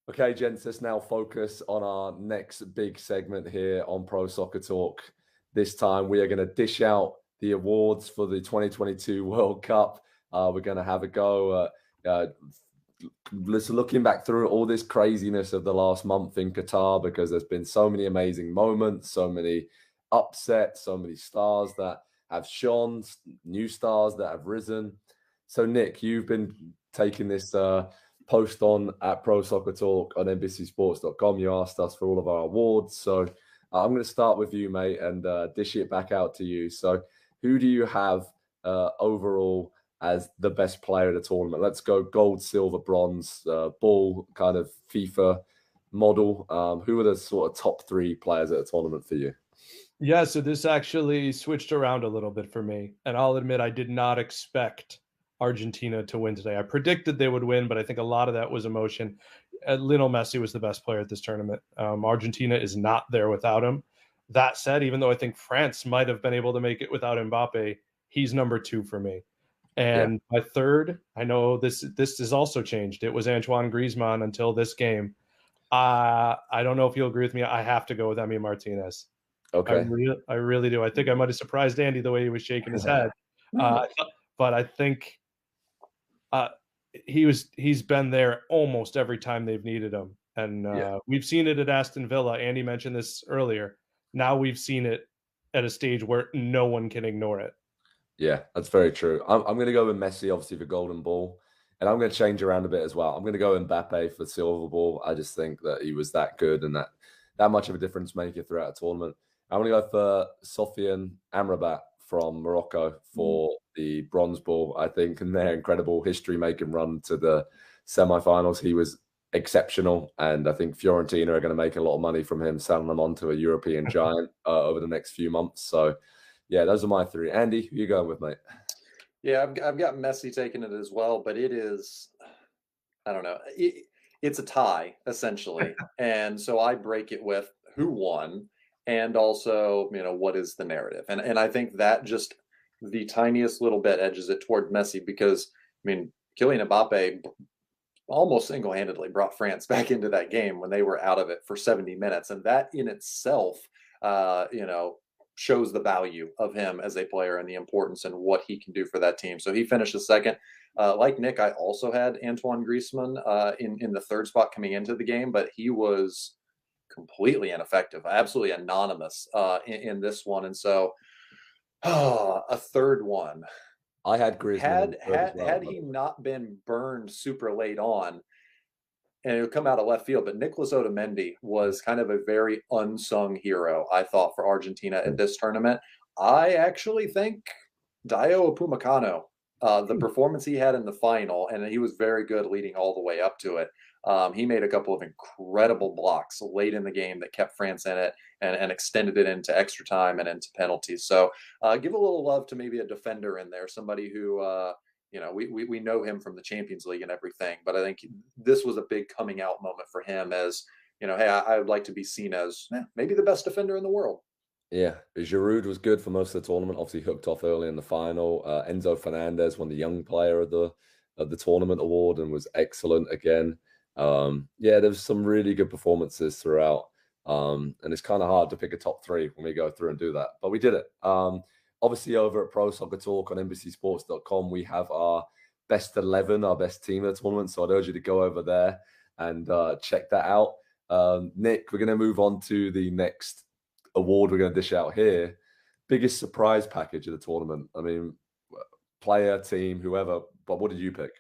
Okay, gents, let's now focus on our next big segment here on Pro Soccer Talk. This time we are going to dish out the awards for the 2022 World Cup. We're going to have a go at looking back through all this craziness of the last month in Qatar, because there's been so many amazing moments, so many upsets, so many stars that have shone, new stars that have risen. So, Nick, you've been taking this post on at Pro Soccer Talk on NBCSports.com. You asked us for all of our awards. So I'm going to start with you, mate, and dish it back out to you. So who do you have overall as the best player of the tournament? Let's go gold, silver, bronze, ball kind of FIFA model. Who are the sort of top three players at the tournament for you? Yeah, so this actually switched around a little bit for me. And I'll admit I did not expect Argentina to win today. I predicted they would win, but I think a lot of that was emotion. Lionel Messi was the best player at this tournament. Argentina is not there without him. That said, even though I think France might have been able to make it without Mbappe, he's number two for me. And my third, I know this has also changed. It was Antoine Griezmann until this game. I don't know if you'll agree with me. I have to go with Emi Martinez. Okay. I really do. I think I might have surprised Andy the way he was shaking his head. But I think he's been there almost every time they've needed him. And we've seen it at Aston Villa. Andy mentioned this earlier. Now we've seen it at a stage where no one can ignore it. Yeah, that's very true. I'm going to go with Messi, obviously, for golden ball. And I'm going to change around a bit as well. I'm going to go Mbappe for silver ball. I just think that he was that good and that much of a difference maker throughout a tournament. I'm going to go for Sofiane Amrabat from Morocco for the bronze ball. I think in their incredible history-making run to the semi-finals, he was exceptional. And I think Fiorentina are going to make a lot of money from him, selling them on to a European giant over the next few months. So, yeah, those are my three. Andy, who are you going with, mate? Yeah, I've got Messi taking it as well, but it is, I don't know, it's a tie, essentially. And so I break it with who won and also, what is the narrative? And I think that just the tiniest little bit edges it toward Messi because, Kylian Mbappe almost single-handedly brought France back into that game when they were out of it for 70 minutes. And that in itself, shows the value of him as a player and the importance and what he can do for that team. So he finishes second. Like Nick, I also had Antoine Griezmann in the third spot coming into the game, but he was completely ineffective, absolutely anonymous in this one. And so a third one. I had Griezmann. Had he not been burned super late on, and it would come out of left field, but Nicolas Otamendi was kind of a very unsung hero, I thought, for Argentina at this tournament. I actually think Dayo Upamecano, the performance he had in the final, and he was very good leading all the way up to it. He made a couple of incredible blocks late in the game that kept France in it and extended it into extra time and into penalties. So give a little love to maybe a defender in there, somebody who we know him from the Champions League and everything, but I think this was a big coming out moment for him as, hey, I would like to be seen as maybe the best defender in the world. Yeah, Giroud was good for most of the tournament. Obviously, hooked off early in the final. Enzo Fernandez won the Young Player of the tournament award and was excellent again. There was some really good performances throughout, and it's kind of hard to pick a top three when we go through and do that, but we did it. Obviously, over at Pro Soccer Talk on NBCSports.com, we have our best 11, our best team of the tournament. So I'd urge you to go over there and check that out. Nick, we're going to move on to the next award we're going to dish out here. Biggest surprise package of the tournament. Player, team, whoever. But what did you pick?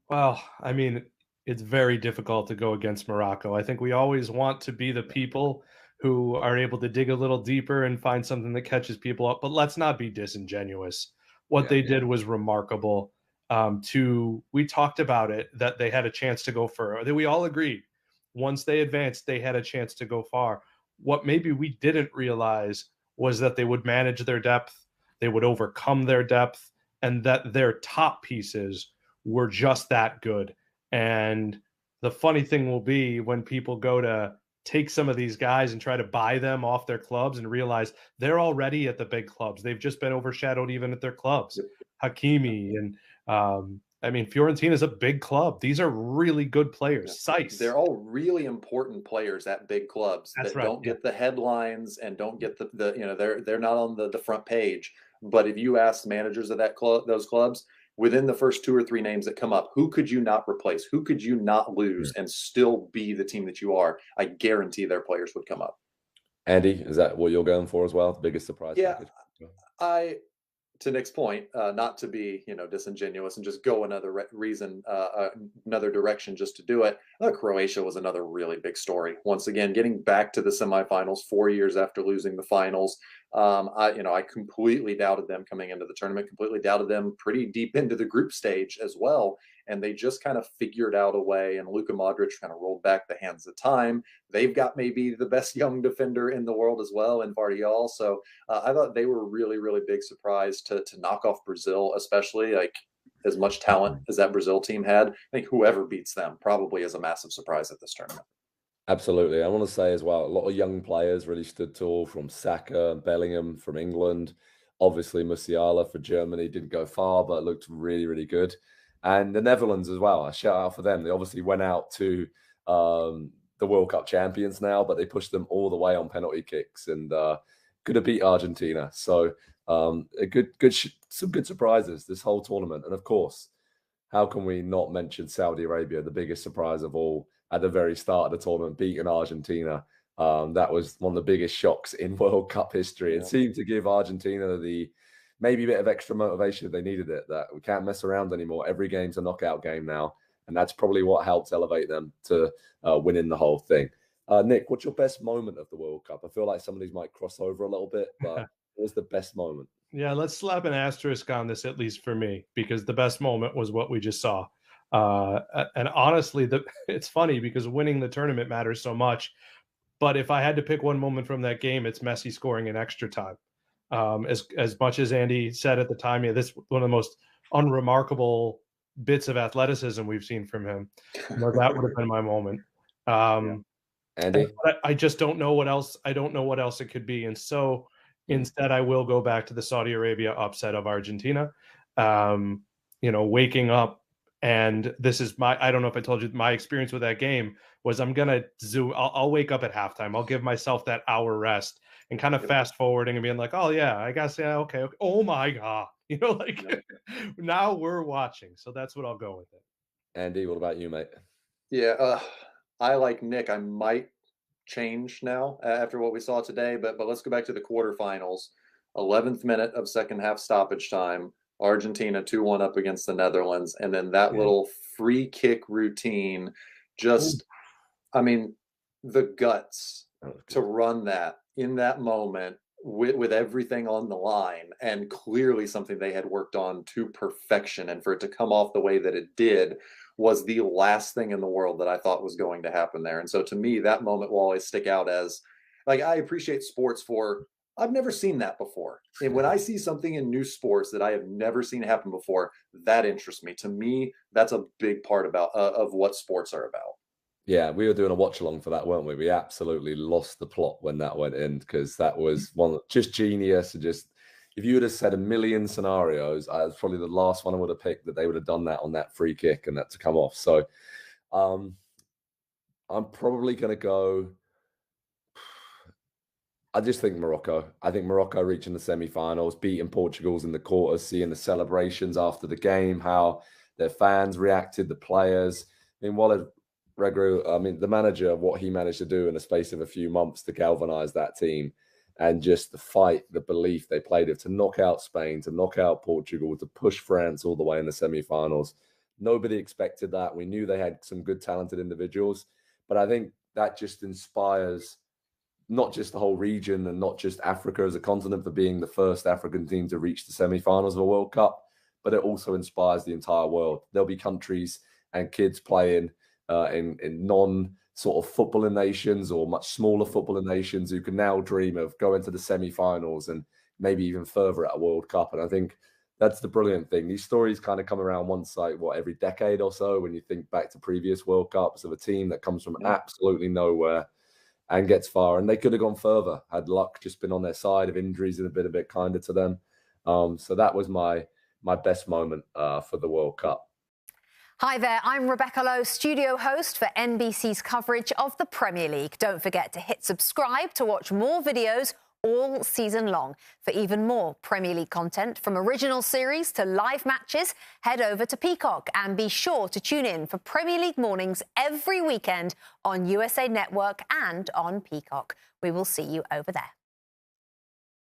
Well, it's very difficult to go against Morocco. I think we always want to be the people who are able to dig a little deeper and find something that catches people up. But let's not be disingenuous. What they did was remarkable. We talked about it, that they had a chance to go further. We all agreed. Once they advanced, they had a chance to go far. What maybe we didn't realize was that they would manage their depth, they would overcome their depth, and that their top pieces were just that good. And the funny thing will be when people go to take some of these guys and try to buy them off their clubs and realize they're already at the big clubs. They've just been overshadowed even at their clubs. Hakimi and I mean, Fiorentina is a big club. These are really good players. Yeah. Sice. They're all really important players at big clubs That's that right. don't get the headlines and don't get the they're not on the front page. But if you ask managers of those clubs, within the first 2 or 3 names that come up, who could you not replace? Who could you not lose and still be the team that you are? I guarantee their players would come up. Andy, is that what you're going for as well? The biggest surprise Yeah, package? to Nick's point, not to be disingenuous and just go another another direction just to do it. Croatia was another really big story. Once again, getting back to the semifinals 4 years after losing the finals. I completely doubted them coming into the tournament. Completely doubted them pretty deep into the group stage as well. And they just kind of figured out a way. And Luka Modric kind of rolled back the hands of time. They've got maybe the best young defender in the world as well in Vardiol. So I thought they were a really, really big surprise to knock off Brazil, especially like as much talent as that Brazil team had. I think whoever beats them probably is a massive surprise at this tournament. Absolutely. I want to say as well, a lot of young players really stood tall, from Saka and Bellingham from England. Obviously, Musiala for Germany didn't go far, but looked really, really good. And the Netherlands as well. A shout out for them. They obviously went out to the World Cup champions now, but they pushed them all the way on penalty kicks and could have beat Argentina. So some good surprises this whole tournament. And of course, how can we not mention Saudi Arabia, the biggest surprise of all, at the very start of the tournament, beating Argentina. That was one of the biggest shocks in World Cup history. It seemed to give Argentina maybe a bit of extra motivation if they needed it, that we can't mess around anymore. Every game's a knockout game now. And that's probably what helped elevate them to winning the whole thing. Nick, what's your best moment of the World Cup? I feel like some of these might cross over a little bit, but what was the best moment? Yeah, let's slap an asterisk on this, at least for me, because the best moment was what we just saw. And honestly, it's funny because winning the tournament matters so much. But if I had to pick one moment from that game, it's Messi scoring in extra time. As much as Andy said at the time, this is one of the most unremarkable bits of athleticism we've seen from him. That would have been my moment. Andy? I just don't know what else. I don't know what else it could be. And so instead, I will go back to the Saudi Arabia upset of Argentina. Waking up. And this is I don't know if I told you, my experience with that game was I'll wake up at halftime. I'll give myself that hour rest and kind of fast forwarding and being like, oh yeah, I guess, yeah, okay. Oh my God. Now we're watching. So that's what I'll go with it. Andy, what about you, mate? Yeah, I like Nick. I might change now after what we saw today, but let's go back to the quarterfinals. 11th minute of second half stoppage time. Argentina 2-1 up against the Netherlands. And then that little free kick routine, the guts to run that in that moment with everything on the line, and clearly something they had worked on to perfection. And for it to come off the way that it did was the last thing in the world that I thought was going to happen there. And so to me, that moment will always stick out as, like, I appreciate sports for, I've never seen that before. And when I see something in new sports that I have never seen happen before, that interests me. To me, that's a big part of what sports are about. Yeah, we were doing a watch along for that, weren't we? We absolutely lost the plot when that went in, because that was just genius. And just, if you would have said a million scenarios, was probably the last one I would have picked, that they would have done that on that free kick and that to come off. So I'm probably going to go. I just think Morocco. I think Morocco reaching the semi-finals, beating Portugal's in the quarters, seeing the celebrations after the game, how their fans reacted, the players. I mean, the manager, what he managed to do in the space of a few months to galvanize that team, and just the fight, the belief they played it to knock out Spain, to knock out Portugal, to push France all the way in the semi-finals. Nobody expected that. We knew they had some good, talented individuals, but I think that just inspires not just the whole region and not just Africa as a continent for being the first African team to reach the semi-finals of a World Cup, but it also inspires the entire world. There'll be countries and kids playing in non-sort of footballing nations or much smaller footballing nations who can now dream of going to the semi-finals and maybe even further at a World Cup. And I think that's the brilliant thing. These stories kind of come around once, like, every decade or so, when you think back to previous World Cups of a team that comes from absolutely nowhere and gets far. And they could have gone further had luck just been on their side, of injuries and a bit kinder to them. So that was my best moment for the World Cup. Hi there, I'm Rebecca Lowe, studio host for NBC's coverage of the Premier League. Don't forget to hit subscribe to watch more videos all season long. For even more Premier League content, from original series to live matches, head over to Peacock and be sure to tune in for Premier League mornings every weekend on USA Network and on Peacock. We will see you over there.